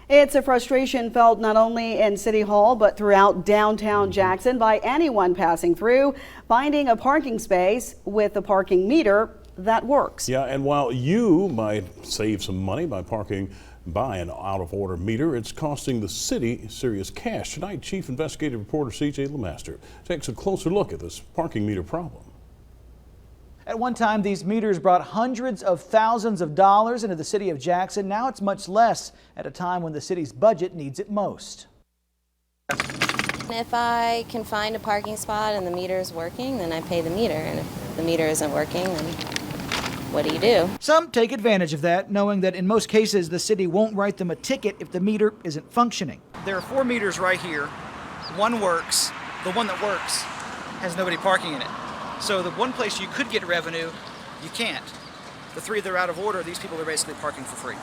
It's a frustration felt not only in City Hall, but throughout downtown Jackson by anyone passing through, finding a parking space with a parking meter that works. Yeah, and while you might save some money by parking by an out-of-order meter, it's costing the city serious cash. Tonight, Chief Investigative Reporter C.J. LeMaster takes a closer look at this parking meter problem. At one time, these meters brought hundreds of thousands of dollars into the city of Jackson. Now it's much less at a time when the city's budget needs it most. If I can find a parking spot and the meter is working, then I pay the meter. And if the meter isn't working, then what do? Some take advantage of that, knowing that in most cases the city won't write them a ticket if the meter isn't functioning. There are 4 meters right here. One works. The one that works has nobody parking in it. So the one place you could get revenue, you can't. The 3 that are out of order, these people are basically parking for free.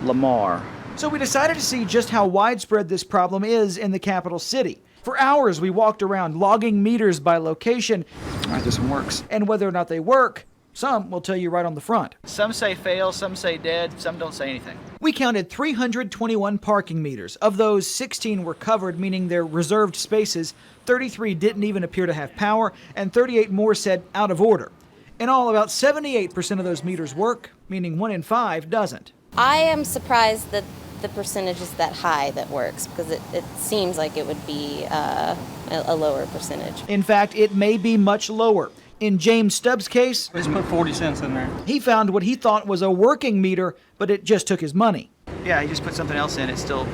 Lamar. So we decided to see just how widespread this problem is in the capital city. For hours we walked around logging meters by location. All right, this one works. And whether or not they work, some will tell you right on the front. Some say fail, some say dead, some don't say anything. We counted 321 parking meters. Of those, 16 were covered, meaning they're reserved spaces. 33 didn't even appear to have power, and 38 more said out of order. In all, about 78% of those meters work, meaning 1 in 5 doesn't. I am surprised that the percentage is that high that works, because it seems like it would be a lower percentage. In fact, it may be much lower. In James Stubbs' case, we just put 40 cents in there. He found what he thought was a working meter, but it just took his money. Yeah, he just put something else in. It still,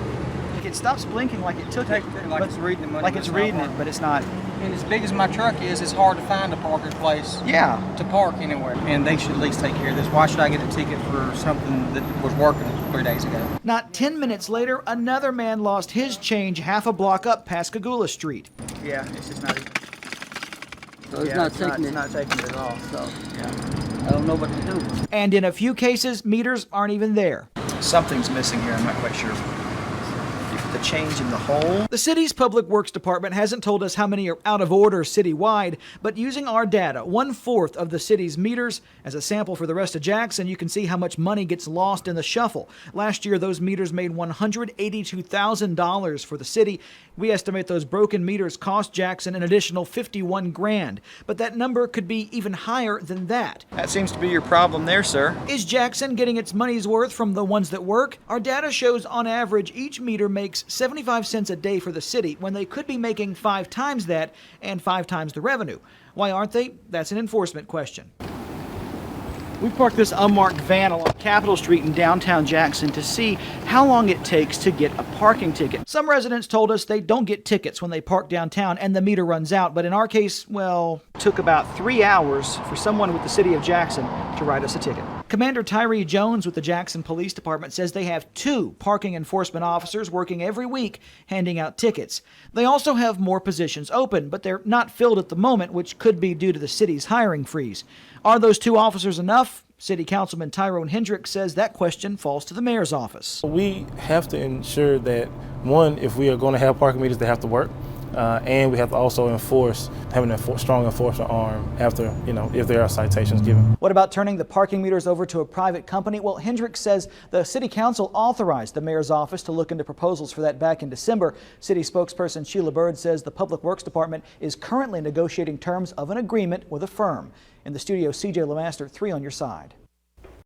it stops blinking like it took it. Like it's reading the money. Like it's reading it, but it's not. And as big as my truck is, it's hard to find a parking place. Yeah. To park anywhere. And they should at least take care of this. Why should I get a ticket for something that was working 3 days ago? Not 10 minutes later, another man lost his change half a block up Pascagoula Street. Yeah, it's just not. So it's not taking it at all, so yeah, I don't know what to do. And in a few cases, meters aren't even there. Something's missing here, I'm not quite sure. The change in the hole. The city's Public Works Department hasn't told us how many are out of order citywide, but using our data, 1/4 of the city's meters as a sample for the rest of Jackson, you can see how much money gets lost in the shuffle. Last year, those meters made $182,000 for the city. We estimate those broken meters cost Jackson an additional $51 grand, but that number could be even higher than that. That seems to be your problem there, sir. Is Jackson getting its money's worth from the ones that work? Our data shows on average each meter makes 75 cents a day for the city when they could be making 5 times that and 5 times the revenue. Why aren't they? That's an enforcement question. We parked this unmarked van along Capitol Street in downtown Jackson to see how long it takes to get a parking ticket. Some residents told us they don't get tickets when they park downtown and the meter runs out, but in our case, well, it took about 3 hours for someone with the city of Jackson to write us a ticket. Commander Tyree Jones with the Jackson Police Department says they have 2 parking enforcement officers working every week handing out tickets. They also have more positions open, but they're not filled at the moment, which could be due to the city's hiring freeze. Are those 2 officers enough? City Councilman Tyrone Hendricks says that question falls to the mayor's office. We have to ensure that, one, if we are going to have parking meters, they have to work. And we have to also enforce, having a strong enforcement arm after, if there are citations given. What about turning the parking meters over to a private company? Well, Hendricks says the city council authorized the mayor's office to look into proposals for that back in December. City spokesperson Sheila Bird says the Public Works Department is currently negotiating terms of an agreement with a firm. In the studio, C.J. LeMaster, 3 on your side.